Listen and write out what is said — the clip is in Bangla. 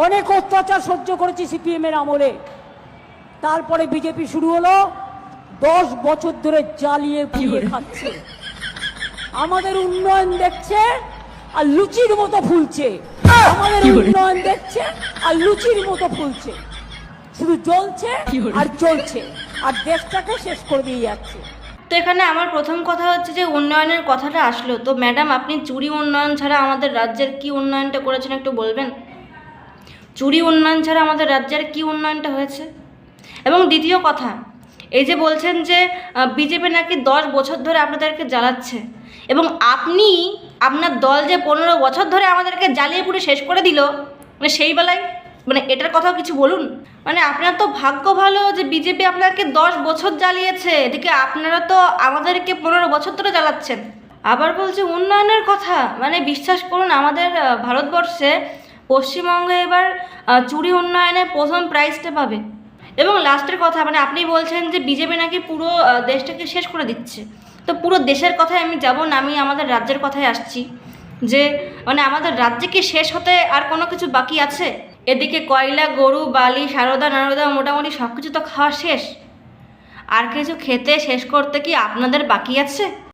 অনেক অত্যাচার সহ্য করেছি সিপিএম এর আমলে। তারপরে বিজেপি শুরু হলো, 10 বছর ধরে জ্বালিয়ে পুড়িয়ে খাচ্ছে। আমাদের উন্নয়ন দেখছে আর লুচির মতো ফুলছে। আমাদের উন্নয়ন দেখছে আর লুচির মতো ফুলছে, শুধু জ্বলছে আর জ্বলছে আর দেশটাকে শেষ করে দিয়ে যাচ্ছে। তো এখানে আমার প্রথম কথা হচ্ছে যে উন্নয়নের কথাটা আসলো, তো ম্যাডাম আপনি চুরি উন্নয়ন ছাড়া আমাদের রাজ্যের কি উন্নয়নটা করেছেন একটু বলবেন? চুরি উন্নয়ন ছাড়া আমাদের রাজ্যের কি উন্নয়নটা হয়েছে? এবং দ্বিতীয় কথা, এই যে বলছেন যে বিজেপি নাকি 10 বছর ধরে আপনাদেরকে জ্বালাচ্ছে, এবং আপনি আপনার দল যে 15 বছর ধরে আমাদেরকে জ্বালিয়ে পুড়ে শেষ করে দিল, মানে সেই বেলায়, মানে এটার কথাও কিছু বলুন। মানে আপনার তো ভাগ্য ভালো যে বিজেপি আপনাকে 10 বছর জ্বালিয়েছে, এদিকে আপনারা তো আমাদেরকে 15 বছর ধরে জ্বালাচ্ছেন। আবার বলছে উন্নয়নের কথা, মানে বিশ্বাস করুন আমাদের ভারতবর্ষে পশ্চিমবঙ্গে এবার চুরি উন্নয়নে প্রথম প্রাইজটা পাবে। এবং লাস্টের কথা, মানে আপনি বলছেন যে বিজেপি নাকি পুরো দেশটাকে শেষ করে দিচ্ছে। তো পুরো দেশের কথায় আমি যাব না, আমি আমাদের রাজ্যের কথায় আসছি, যে মানে আমাদের রাজ্যে কি শেষ হতে আর কোনো কিছু বাকি আছে? এদিকে কয়লা, গরু, বালি, সারদা নারদা মোটামুটি সব কিছু তো খাওয়া শেষ, আর কিছু খেতে শেষ করতে কি আপনাদের বাকি আছে?